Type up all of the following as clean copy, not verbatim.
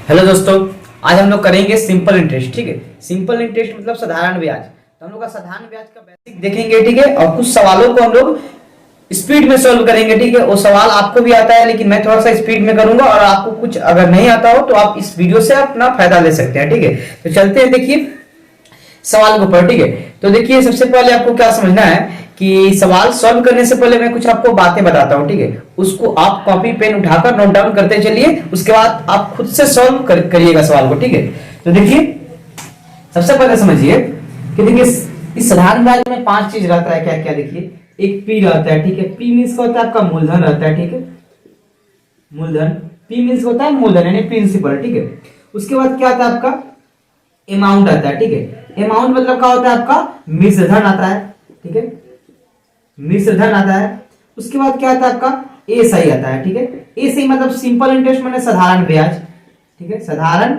Hello दोस्तों, आज हम लोग करेंगे सिंपल इंटरेस्ट। ठीक है, सिंपल इंटरेस्ट मतलब साधारण ब्याज। तो हम लोग का साधारण ब्याज का बेसिक देखेंगे। ठीक है, और कुछ सवालों को हम लोग स्पीड में सॉल्व करेंगे। ठीक है, वो सवाल आपको भी आता है लेकिन मैं थोड़ा सा स्पीड में करूंगा, और आपको कुछ अगर नहीं आता हो तो आप इस वीडियो से अपना फायदा ले सकते हैं। ठीक है, तो चलते हैं देखिए सवाल के ऊपर। ठीक है, तो देखिए सबसे पहले आपको क्या समझना है कि सवाल सॉल्व करने से पहले मैं कुछ आपको बातें बताता हूं। ठीक है, उसको आप कॉपी पेन उठाकर नोट डाउन करते चलिए, उसके बाद आप खुद से सॉल्व करिएगा सवाल को। ठीक है, तो देखिए सबसे पहले समझिए कि देखिए इस साधारण ब्याज में 5 चीज रहता है। क्या क्या देखिए, एक पी रहता है। ठीक है, पी मीन्स क्या होता है, आपका मूलधन रहता है। ठीक है, मूलधन। पी मीन्स होता है मूलधन यानी प्रिंसिपल। ठीक है, उसके बाद क्या आता है आपका अमाउंट आता है। ठीक है, अमाउंट मतलब क्या होता है आपका मिश्र धन आता है। ठीक है, मिश्र धन आता है। उसके बाद क्या आता है आपका ए सही आता है। ठीक है, ए सही मतलब सिंपल इंटरेस्ट माने साधारण ब्याज। ठीक है, साधारण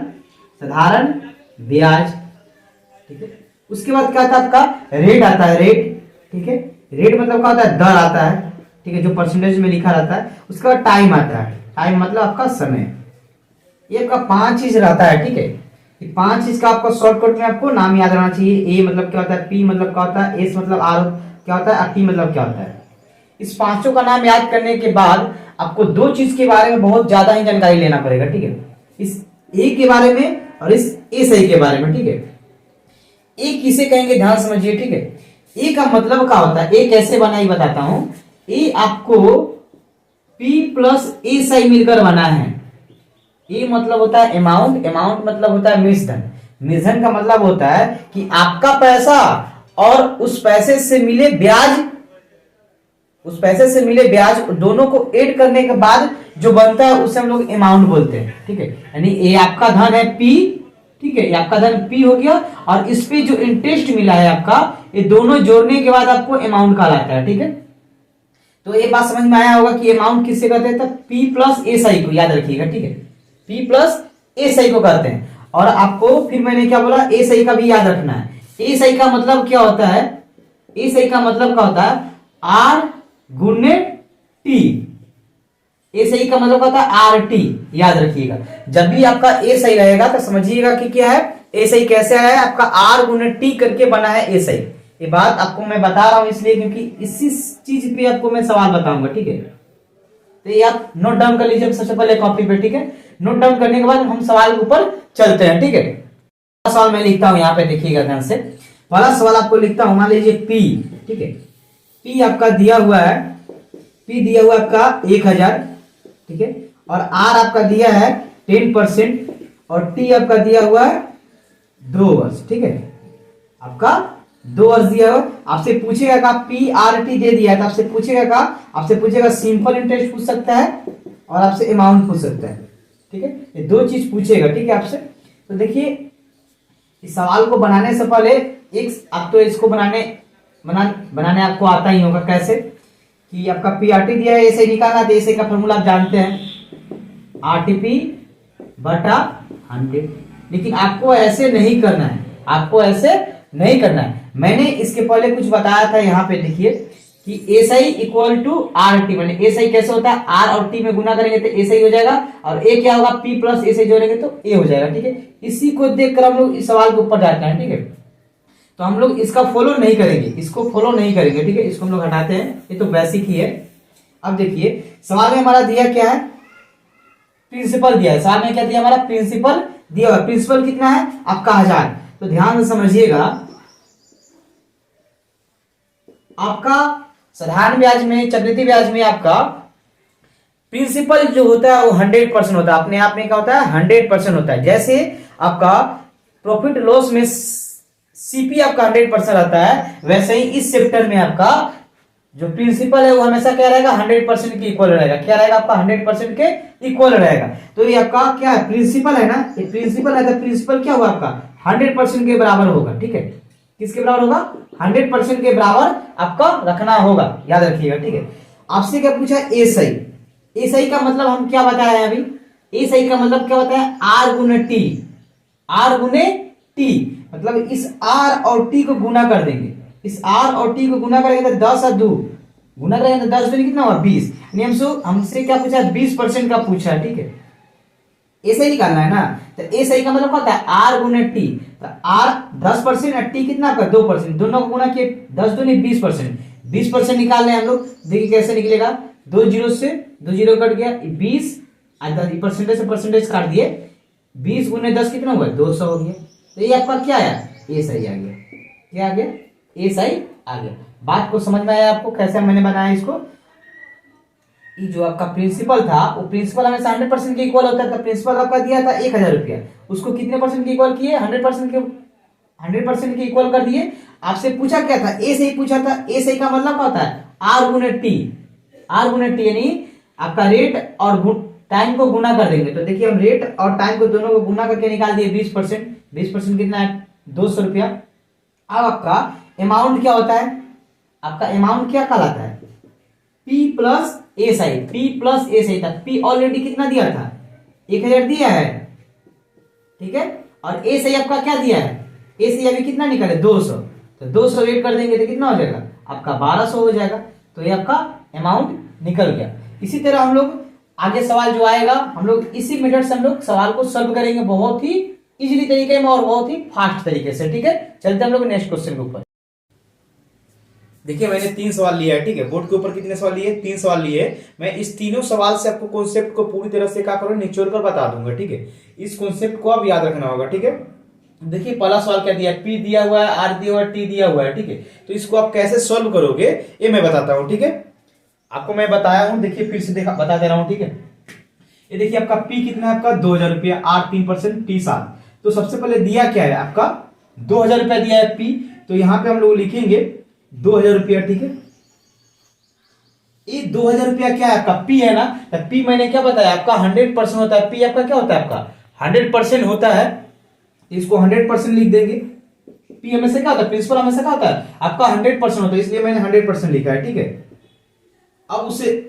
साधारण ब्याज। ठीक है, उसके बाद क्या आता है आपका रेट आता है, रेट। ठीक है, रेट मतलब क्या होता है दर आता है। ठीक है, जो परसेंटेज में लिखा रहता है। उसके बाद टाइम आता है, टाइम मतलब आपका समय। ये आपका 5 चीज रहता है। ठीक है, 5 चीज का आपको शॉर्टकट में आपको नाम याद रहना चाहिए। ए मतलब क्या होता है, पी मतलब क्या होता है, एस मतलब आर क्या होता है, टी मतलब क्या होता है। इस पांचों का नाम याद करने के बाद आपको 2 चीज के बारे में बहुत ज्यादा ही जानकारी लेना पड़ेगा। ठीक है, इस ए के बारे में और इस ए सही के बारे में। ठीक है, ए किसे कहेंगे ध्यान समझिए। ठीक है, ए का मतलब क्या होता है, ए कैसे बना ये बताता हूं। ए आपको पी प्लस ए सही मिलकर बना है। ए मतलब होता है अमाउंट, अमाउंट मतलब होता है मिश्रधन, मिश्रधन का मतलब होता है कि आपका पैसा और उस पैसे से मिले ब्याज, उस पैसे से मिले ब्याज दोनों को ऐड करने के बाद जो बनता है उसे हम लोग अमाउंट बोलते हैं। ठीक है, यानी ये आपका धन है पी। ठीक है, ये आपका धन पी हो गया, और इस पे जो इंटरेस्ट मिला है आपका, ये दोनों जोड़ने के बाद आपको अमाउंट कहलाता है। ठीक है, तो ये बात समझ में आया होगा कि अमाउंट किससे कहते हैं, तो पी प्लस ए सही को याद रखिएगा। ठीक है, पी प्लस ए सही को कहते हैं। और आपको फिर मैंने क्या बोला, ए सही का भी याद रखना है। ए सही का मतलब क्या होता है, ए सही का मतलब क्या होता है आर गुने टी। ए सही का मतलब क्या होता है आर टी, याद रखिएगा। जब भी आपका ए सही रहेगा तो समझिएगा कि क्या है, ए सही कैसे आया है, आपका आर गुने टी करके बना है ए सही। ये बात आपको मैं बता रहा हूं इसलिए क्योंकि इसी चीज पे आपको मैं सवाल बताऊंगा। ठीक है, तो ये आप नोट डाउन कर लीजिए सबसे पहले कॉपी पे। ठीक है, नोट डाउन करने के बाद हम सवाल के ऊपर चलते हैं। ठीक है, सवाल मैं लिखता हूं यहाँ पे, देखिएगा ध्यान से। पहला सवाल आपको लिखता हूं, मान लीजिए पी। ठीक है, पी आपका दिया हुआ है, पी दिया हुआ आपका 1000। ठीक है, और आर आपका दिया है 10%, और टी आपका दिया हुआ है 2 वर्ष। ठीक है, आपका 2 वर्ष दिया हुआ। आपसे पूछेगा का पी आर टी दे दिया है, तो आपसे पूछेगा का, आपसे पूछेगा सिंपल इंटरेस्ट पूछ सकता है और आपसे अमाउंट पूछ सकता है। ठीक है, ये 2 चीज पूछेगा। ठीक है, आपसे। तो देखिए इस सवाल को बनाने से पहले एक आप तो इसको बनाने आपको आता ही होगा। कैसे कि आपका पी आर टी दिया है, ऐसे निकालना, तो ऐसे का फॉर्मूला आप जानते हैं आरटीपी बटा 100। लेकिन आपको ऐसे नहीं करना है, आपको ऐसे नहीं करना है। मैंने इसके पहले कुछ बताया था यहाँ पे, देखिए कि S I equal to R T. मैंने एस आई कैसे होता है, आर और टी में गुना करेंगे तो एस आई हो जाएगा, और ए क्या होगा पी प्लस एस आई जोड़ेंगे तो ए हो जाएगा। ठीक है, इसी को देखकर हम लोग इस सवाल के ऊपर जाते हैं। ठीक है, तो हम लोग इसका फॉलो नहीं करेंगे, इसको फॉलो नहीं करेंगे। ठीक है, इसको हम लोग हटाते हैं, ये तो बेसिक ही है। अब देखिए सवाल में हमारा दिया क्या है, प्रिंसिपल दिया है। सवाल में क्या दिया, हमारा प्रिंसिपल दिया हुआ। प्रिंसिपल कितना है आपका 1000। तो ध्यान से समझिएगा, आपका साधारण ब्याज में, चक्रवृद्धि ब्याज में आपका प्रिंसिपल जो होता है वो 100% होता है। अपने आप में क्या होता है 100% होता है। जैसे आपका प्रॉफिट लॉस में सीपी आपका 100% रहता है, वैसे ही इस चैप्टर में आपका जो प्रिंसिपल है वो हमेशा क्या रहेगा 100% के इक्वल रहेगा। क्या रहेगा आपका 100% के इक्वल रहेगा। तो ये आपका क्या है, प्रिंसिपल है ना, ये प्रिंसिपल है, तो प्रिंसिपल क्या हुआ आपका 100% के बराबर होगा। ठीक है, किसके बराबर होगा 100% के बराबर आपका रखना होगा, याद रखिएगा। ठीक है, आपसे क्या पूछा ए सही। ए सही का मतलब हम क्या बताया है अभी, ए सही का मतलब क्या होता है आर गुने टी। आर गुने टी मतलब इस आर और टी को गुना कर देंगे, इस आर और टी को गुना करेंगे तो 10 और 2 गुना करेंगे तो 10 दूनी कितना हुआ 20। हमसे क्या पूछा 20% का पूछा है। ठीक है, ए सही निकालना है ना, तो ए सही का मतलब क्या होता है आर गुने टी। तो आर 10% और टी कितना आपका 2%, दोनों को गुना किए 10 दूनी 20%, 20% निकाल रहे हैं हम लोग। देखिए कैसे निकलेगा, 2 जीरो से 2 जीरो कट गया 20, परसेंटेज से परसेंटेज काट दिए, 20 गुने 10 कितना हुआ 200 हो गया। तो ये आपका क्या आया, ए सही आ गया। क्या आ गया, ए सही आ गया। बात को समझ में आया आपको कैसे मैंने बनाया इसको। ये जो आपका प्रिंसिपल था वो प्रिंसिपल हमेशा 100% के इक्वल होता है। तो प्रिंसिपल आपका दिया था 1000 रुपया, उसको कितने परसेंट के इक्वल किए 100% के इक्वल कर दिए। आपसे पूछा क्या था, ए सही पूछा था। ए सही का मतलब क्या होता है आर गुने टी, आर गुने टी यानी आपका रेट और टाइम को गुना कर देंगे। तो देखिए हम रेट और टाइम को दोनों को गुना करके निकाल दिए 20%, 20% कितना है 200 रुपया। अब आपका अमाउंट क्या होता है, आपका अमाउंट क्या कहलाता है P प्लस ए सही, P प्लस ए सही था। P ऑलरेडी कितना दिया था 1000 दिया है, ठीक है। और ए सही आपका क्या दिया है, ए सही अभी कितना निकले 200, तो 200 वेट कर देंगे तो कितना हो जाएगा आपका 1200 हो जाएगा। तो ये आपका अमाउंट निकल गया। इसी तरह हम लोग आगे सवाल जो आएगा हम लोग इसी मेथड से हम लोग सवाल को सॉल्व करेंगे, बहुत ही इजीली तरीके में और बहुत ही फास्ट तरीके से, ठीक है। चलते हम लोग नेक्स्ट क्वेश्चन के ऊपर। देखिए मैंने 3 सवाल लिया है, ठीक है। बोर्ड के ऊपर कितने सवाल लिए, 3 सवाल लिए। मैं इस तीनों सवाल से आपको कॉन्सेप्ट को पूरी तरह से क्या करूँ निचोड़ कर बता दूंगा, ठीक है। इस कॉन्सेप्ट को आप याद रखना होगा, ठीक है। देखिए पहला सवाल क्या दिया है, P दिया हुआ है, R दिया हुआ है, T दिया हुआ है, ठीक है। तो इसको आप कैसे सॉल्व करोगे ये मैं बताता हूँ, ठीक है। आपको मैं बताया हूँ, देखिए फिर से बता दे रहा हूँ, ठीक है। ये देखिए आपका P कितना है आपका 2000 रुपया, R 3%, T 7। तो सबसे पहले दिया क्या है आपका 2000 रुपया दिया है P, तो यहां पे हम लोग लिखेंगे 2000 रुपया, ठीक है। ये 2000 रुपया क्या है आपका P है ना, तो P मैंने क्या बताया आपका 100% होता है। P आपका क्या होता है आपका 100% होता है, इसको 100% लिख देंगे। P हमेशा क्या होता है, प्रिंसिपल हमेशा क्या होता है आपका 100% होता है, इसलिए मैंने 100% लिखा है, ठीक है। अब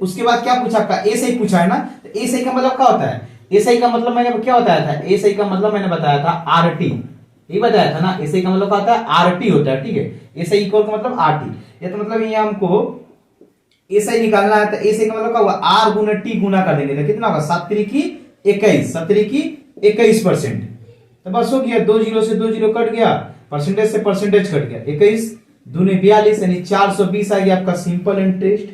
उसके बाद क्या पूछा आपका ए सही पूछा है ना, तो ए सही का मतलब क्या होता है, ए सही का मतलब मैंने क्या बताया था, ए सही का मतलब मैंने बताया था आरटी, ये बताया था ना। ए सही का मतलब क्या होता है आरटी होता है, ठीक है। ए सही इक्वल का मतलब आरटी, ये तो मतलब ये हमको ए सही निकालना है। तो ए सही का मतलब क्या हुआ आर गुना टी गुना कर देंगे तो कितना होगा 7 की 21, 7 की 21%। तो बस हो गया, 2 जीरो से 2 जीरो कट गया, परसेंटेज से परसेंटेज कट गया, 21 दूनी 42 यानी 420 आ गया आपका सिंपल इंटरेस्ट।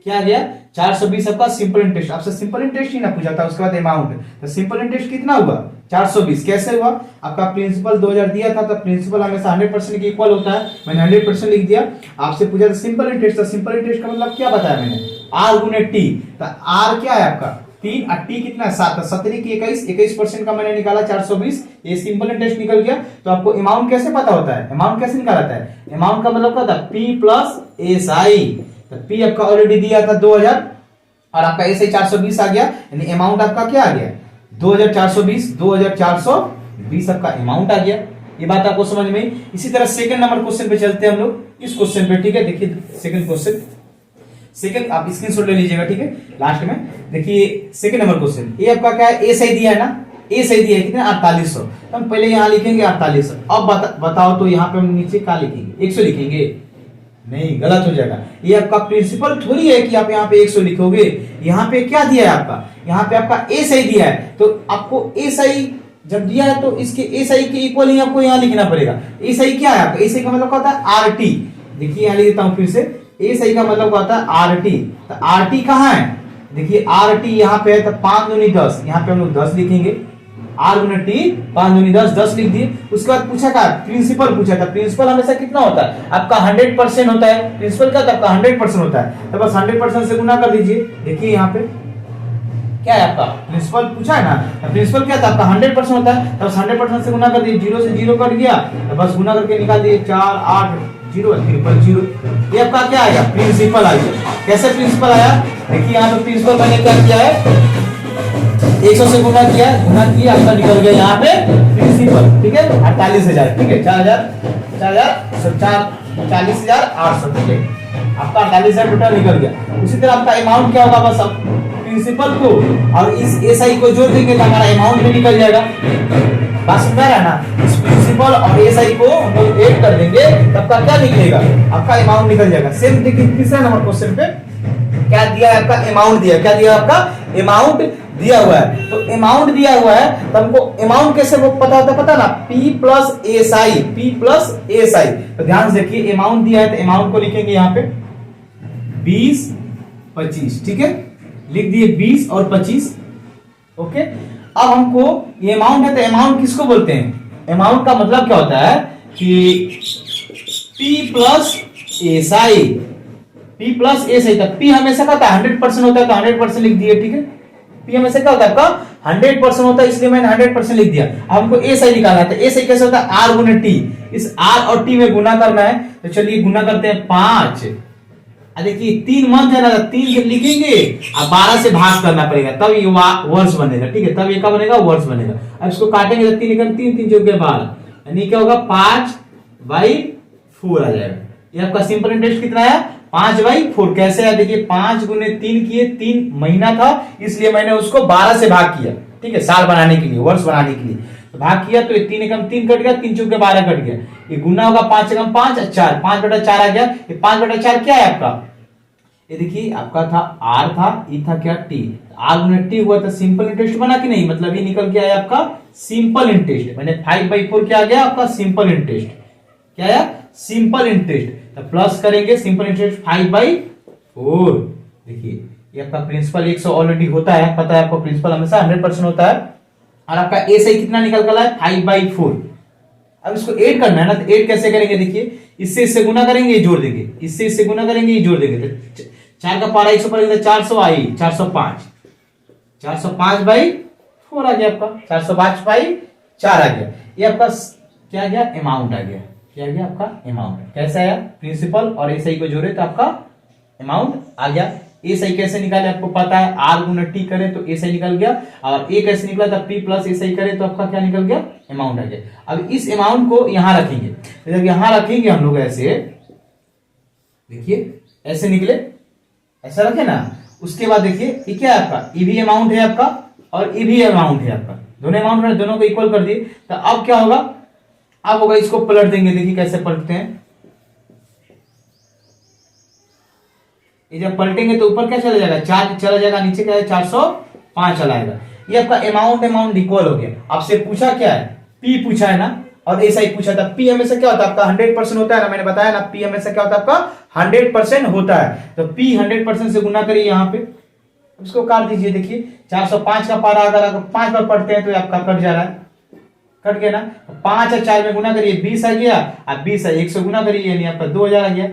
क्या आ गया 420 आपका सिंपल इंटरेस्ट। आपसे सिंपल इंटरेस्ट ही ना पूछा था, उसके बाद अमाउंट, तो सिंपल इंटरेस्ट कितना हुआ 420। कैसे हुआ, आपका प्रिंसिपल 2000 दिया था, तो प्रिंसिपल हमेशा 100% के इक्वल होता है, मैंने 100% लिख दिया। आपसे पूछा था सिंपल इंटरेस्ट, तो सिंपल इंटरेस्ट का मतलब क्या बताया मैंने आर गुने टी। तो आर क्या है आपका 3 और टी कितना है 7, 17 की 21, 21% का मैंने निकाला 420, ये सिंपल इंटरेस्ट निकल गया। तो आपको अमाउंट कैसे पता होता है, अमाउंट कैसे निकाला जाता है, अमाउंट का मतलब क्या होता है P प्लस एस आई। तो P आपका ऑलरेडी दिया था 2000 और आपका एस आई 420 आ गया, यानी अमाउंट आपका क्या आ गया 2420, 2420 आपका अमाउंट आ गया। ये बात आपको समझ में। इसी तरह सेकंड नंबर क्वेश्चन पे चलते हैं हम लोग, इस क्वेश्चन पे, ठीक है। देखिए सेकंड क्वेश्चन, सेकंड आप स्क्रीनशॉट ले लीजिएगा, ठीक है। लास्ट में देखिए सेकंड नंबर क्वेश्चन, ये आपका क्या है ए सही दिया है ना, ए सही दिया है कितना 4800। तो हम पहले यहाँ लिखेंगे 4800। अब बताओ तो यहाँ पे हम नीचे क्या लिखेंगे 100 लिखेंगे, नहीं गलत हो जाएगा। ये आपका प्रिंसिपल थोड़ी है कि आप यहाँ पे 100 लिखोगे, यहाँ पे क्या दिया है आपका, यहाँ पे आपका ए सही दिया है। तो आपको ए सही जब दिया है तो इसके ए सही के इक्वल ही आपको यहाँ लिखना पड़ेगा। ए सही क्या है आपका, ए सही का मतलब क्या होता है आर टी। देखिए यहाँ लिख देता हूँ फिर से, ए सही का मतलब क्या होता है आर टी। तो आर टी कहाँ है, देखिए आर टी यहाँ पे है, तो 5 दूनी 10, यहाँ पे हम लोग 10 लिखेंगे। आर गुना टी 5 दूनी 10, 10 लिख दिए। उसके बाद पूछा क्या प्रिंसिपल पूछा था, प्रिंसिपल हमेशा कितना होता है आपका 100% होता है। प्रिंसिपल क्या होता है आपका 100% होता है, तो बस 100% से गुना कर दीजिए। देखिए यहाँ पे क्या है आपका प्रिंसिपल पूछा है ना, तो प्रिंसिपल क्या था आपका 100% होता है, तो बस 100% से गुना कर दिए, 0 से 0 कट गया, तो बस गुना करके निकाल दिए 4 8 0 ट्रिपल 0। ये आपका क्या आएगा प्रिंसिपल आ गया। कैसे प्रिंसिपल आया, देखिए यहाँ पे प्रिंसिपल मैंने क्या किया है 100 से गुना किया आपका निकल गया यहाँ पे प्रिंसिपल, ठीक है 48,000, ठीक है 40,800, ठीक है आपका 48,000 टोटल निकल गया। उसी तरह आपका अमाउंट क्या होगा, बस अब प्रिंसिपल को और इस एसआई को जोड़ देंगे तो हमारा अमाउंट भी निकल जाएगा। बात समझ रहा है ना, इस प्रिंसिपल और एसआई को हम लोग ऐड कर देंगे तब का क्या निकलेगा आपका अमाउंट निकल जाएगा। सेम देखिए तीसरा नंबर क्वेश्चन पे क्या दिया है आपका अमाउंट दिया, क्या दिया आपका अमाउंट दिया हुआ है, तो अमाउंट दिया हुआ है तो हमको अमाउंट कैसे वो पता होता है, पता ना, P plus SI, P plus SI. तो ध्यान से देखिए अमाउंट दिया है तो अमाउंट को लिखेंगे यहाँ पे 20 25, ठीक है, लिख दिए 20 और 25। ओके, अब हमको ये अमाउंट है तो अमाउंट किसको बोलते हैं, अमाउंट का मतलब क्या होता है कि P plus SI, P plus SI तक। P हमेशा का 100% होता है तो 100% लिख दिए, ठीक है। P हमेशा क्या होता है आपका 100% होता है, इसलिए मैंने 100% लिख दिया। अब हमको एसआई निकालना है तो एसआई कैसे होता है, R गुने T, इस R और T में गुना करना है। तो चलिए गुना करते हैं 5। देखिए 3 मंथ है ना, 3 लिखेंगे और 12 से भाग करना पड़ेगा तब ये वर्ष बनेगा, ठीक है, तब ये क्या बनेगा, वर्ष बनेगा। अब इसको काटेंगे तो 3 लिखेंगे, 3 3 चौके 12, यानी क्या होगा 5/4 आ जाएगा। ये आपका सिंपल इंटरेस्ट कितना है, 5/4। कैसे है, देखिए 5 गुने 3 किए, 3 महीना था इसलिए मैंने उसको 12 से भाग किया, ठीक है, साल बनाने के लिए, वर्ष बनाने के लिए। तो भाग किया तो 3 एकम 3 कट गया, 3 चौके 12 कट गया। ये गुना होगा 5 एकम 5 4, 5/4 आ गया। ये 5/4 क्या है आपका, ये देखिए आपका था R था, ई था क्या T, R गुने T हुआ तो सिंपल इंटरेस्ट बना कि नहीं, मतलब ये निकल के आया आपका सिंपल इंटरेस्ट। मैंने 5/4 क्या आ गया आपका सिंपल इंटरेस्ट, क्या आया सिंपल इंटरेस्ट। तो प्लस करेंगे सिंपल इंटरेस्ट 5/4। देखिए ये आपका प्रिंसिपल 100 ऑलरेडी होता है, पता है आपको प्रिंसिपल हमेशा 100% होता है। और आपका एसआई कितना निकल कर आया 5/4। अब इसको ऐड करना है ना, तो ऐड कैसे करेंगे, देखिए इससे गुना करेंगे, ये जोड़ देंगे, इससे गुना करेंगे, ये जोड़ देंगे। तो 4 का पारा 100 पर 400 आई 405, 405/4 आ गया आपका, 405/4 आ गया। ये आपका क्या आ गया, अमाउंट आ गया। क्या आ गया आपका अमाउंट, कैसा आया, प्रिंसिपल और एसआई को जोड़े तो आपका अमाउंट आ गया। एसआई कैसे निकाले आपको पता है, R गुना T करे तो एसआई निकल गया, और ए कैसे निकला था, P प्लस एसआई करे तो आपका क्या निकल गया, अमाउंट आ गया। अब इस अमाउंट को यहां रखेंगे, तो जब यहां रखेंगे हम लोग ऐसे, देखिए ऐसे निकले, ऐसा रखे ना। उसके बाद देखिए ये क्या है आपका, ये भी अमाउंट है आपका और ये भी अमाउंट है आपका, दोनों अमाउंट है, दोनों को इक्वल कर दिए। तो अब क्या होगा, अब होगा इसको पलट देंगे, देखिए कैसे पलटते हैं। ये जब पलटेंगे तो ऊपर क्या चला जाएगा, 4 चला जाएगा, नीचे क्या है 405 चला जाएगा। ये आपका अमाउंट इक्वल हो गया। आपसे पूछा क्या है, P पूछा है ना, और ऐसा ही पूछा था। P हमेशा क्या होता है आपका 100% होता है ना, मैंने बताया ना, P हमेशा क्या होता है आपका 100% होता है। तो P 100% से गुना करिए यहाँ पे, इसको काट दीजिए। देखिए 405 का पारा अगर 5 बार पढ़ते हैं तो आपका कट जा रहा है, कट गया ना। 5 और 4 में गुना करिए 20 आ गया, अब 20 है 100 गुना करिए यानी आपका 2000 आ गया।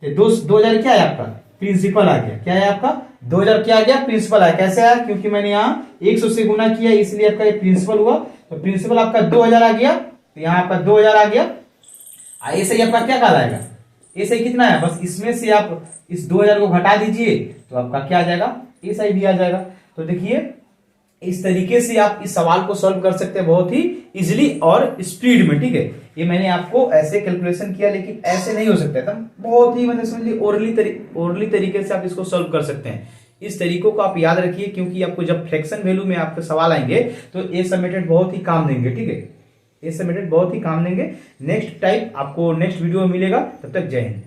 2000 क्या है आपका प्रिंसिपल आ गया, क्या है आपका 2000 क्या आ गया प्रिंसिपल आया। कैसे आया, क्योंकि मैंने यहाँ 100 से गुना किया इसलिए आपका ये प्रिंसिपल हुआ। तो प्रिंसिपल आपका 2000 आ गया, तो यहाँ आपका 2000 आ गया। ऐसे ही आपका क्या कहलाएगा, ऐसे ही कितना है, बस इसमें से आप इस 2000 को घटा दीजिए तो आपका क्या आ जाएगा, ऐसा ही भी आ जाएगा। तो देखिए इस तरीके से आप इस सवाल को सॉल्व कर सकते हैं बहुत ही इजीली और स्पीड में, ठीक है। ये मैंने आपको ऐसे कैलकुलेशन किया, लेकिन ऐसे नहीं हो सकता था, बहुत ही मतलब समझ लीजिए ओरली तरीके से आप इसको सॉल्व कर सकते हैं। इस तरीकों को आप याद रखिए, क्योंकि आपको जब फ्रैक्शन वैल्यू में आपके सवाल आएंगे तो ये सब मेथड बहुत ही काम देंगे, ठीक है। ये सब मेथड बहुत ही काम देंगे। नेक्स्ट टाइप आपको नेक्स्ट वीडियो में मिलेगा, तब तक जय हिंद।